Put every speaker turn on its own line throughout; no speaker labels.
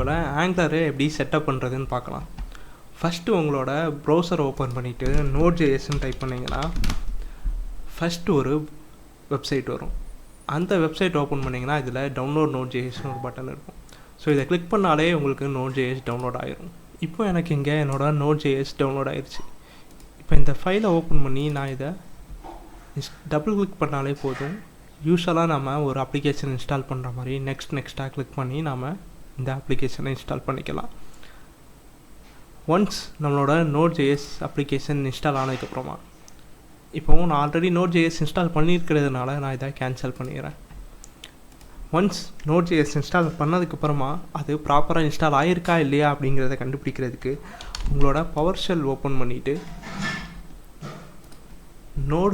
வீடியோவில் ஆங்க்லரை எப்படி செட்டப் பண்ணுறதுன்னு பார்க்கலாம். ஃபஸ்ட்டு உங்களோட ப்ரௌசரை ஓப்பன் பண்ணிவிட்டு Node.jsன்னு டைப் பண்ணிங்கன்னா ஃபஸ்ட்டு ஒரு வெப்சைட் வரும். அந்த வெப்சைட் ஓப்பன் பண்ணிங்கன்னா இதில் டவுன்லோட் Node.jsன்னு ஒரு பட்டன் இருக்கும். ஸோ இதை கிளிக் பண்ணாலே உங்களுக்கு Node.js டவுன்லோட் ஆகிரும். இப்போ எனக்கு இங்கே என்னோட Node.js டவுன்லோட் ஆயிடுச்சு. இப்போ இந்த ஃபைலை ஓப்பன் பண்ணி நான் இதை டபுள் கிளிக் பண்ணாலே போதும். யூஸ்வலாக நம்ம ஒரு அப்ளிகேஷன் இன்ஸ்டால் பண்ணுற மாதிரி நெக்ஸ்ட்டாக கிளிக் பண்ணி நாம் இந்த அப்ளிகேஷனை இன்ஸ்டால் பண்ணிக்கலாம். ஒன்ஸ் நம்மளோட Node.js அப்ளிகேஷன் இன்ஸ்டால் ஆனதுக்கப்புறமா இப்போது நான் ஆல்ரெடி Node.js இன்ஸ்டால் பண்ணியிருக்கிறதுனால நான் இதை கேன்சல் பண்ணிடுறேன். ஒன்ஸ் Node.js இன்ஸ்டால் பண்ணதுக்கப்புறமா அது ப்ராப்பராக இன்ஸ்டால் ஆகிருக்கா இல்லையா அப்படிங்கிறத கண்டுபிடிக்கிறதுக்கு உங்களோட பவர் ஷெல் ஓப்பன் பண்ணிவிட்டு node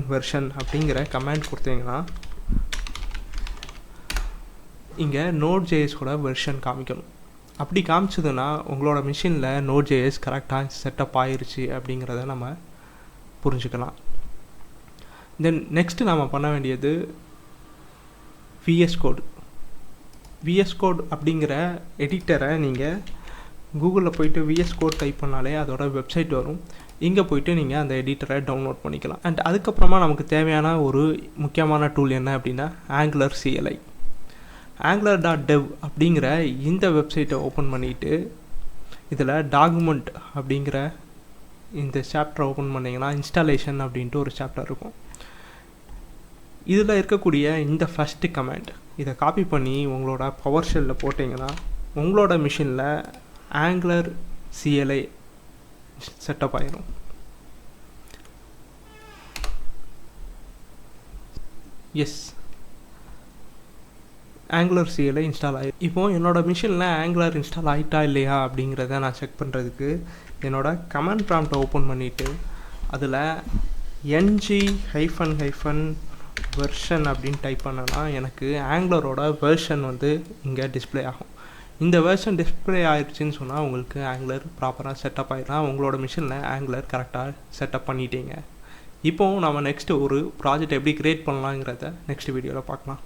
-version அப்படிங்கிற கமாண்ட் கொடுத்தீங்கன்னா இங்கே Node.jsோட வெர்ஷன் காமிக்கணும். அப்படி காமிச்சதுன்னா உங்களோட மிஷினில் Node.js கரெக்டாக செட்டப் ஆயிடுச்சு அப்படிங்கிறத நம்ம புரிஞ்சுக்கலாம். தென் நெக்ஸ்ட்டு நம்ம பண்ண வேண்டியது VS Code அப்படிங்கிற எடிட்டரை நீங்கள் கூகுளில் போய்ட்டு VS Code டைப் பண்ணாலே அதோட வெப்சைட் வரும். இங்கே போய்ட்டு நீங்கள் அந்த எடிட்டரை டவுன்லோட் பண்ணிக்கலாம். அண்ட் அதுக்கப்புறமா நமக்கு தேவையான ஒரு முக்கியமான டூல் என்ன அப்படின்னா Angular CLI. Angular.dev அப்படிங்கிற இந்த வெப்சைட்டை ஓப்பன் பண்ணிவிட்டு இதில் டாக்குமெண்ட் அப்படிங்கிற இந்த சாப்டரை ஓப்பன் பண்ணிங்கன்னா இன்ஸ்டாலேஷன் அப்படின்ட்டு ஒரு சாப்டர் இருக்கும். இதில் இருக்கக்கூடிய இந்த ஃபஸ்ட்டு கமாண்ட் இதை காப்பி பண்ணி உங்களோட பவர் ஷெல்லில் போட்டிங்கன்னா உங்களோட மிஷினில் Angular CLI செட்டப் ஆயிரும். எஸ், Angular CLI இன்ஸ்டால் ஆகிடும். இப்போது என்னோடய மிஷினில் Angular இன்ஸ்டால் ஆகிட்டா இல்லையா அப்படிங்கிறத நான் செக் பண்ணுறதுக்கு என்னோடய கமாண்ட் ப்ராம்ப்டை ஓப்பன் பண்ணிவிட்டு அதில் ng-version அப்படின்னு டைப் பண்ணேன்னா எனக்கு ஆங்குலரோட வெர்ஷன் வந்து இங்கே டிஸ்பிளே ஆகும். இந்த வெர்ஷன் டிஸ்பிளே ஆயிடுச்சுன்னு சொன்னால் உங்களுக்கு Angular ப்ராப்பராக செட்டப் ஆகிடலாம். உங்களோட மிஷினில் Angular கரெக்டாக செட்டப் பண்ணிட்டீங்க. இப்போது நம்ம நெக்ஸ்ட்டு ஒரு ப்ராஜெக்ட் எப்படி க்ரியேட் பண்ணலாங்கிறத நெக்ஸ்ட் வீடியோவில் பார்க்கலாம்.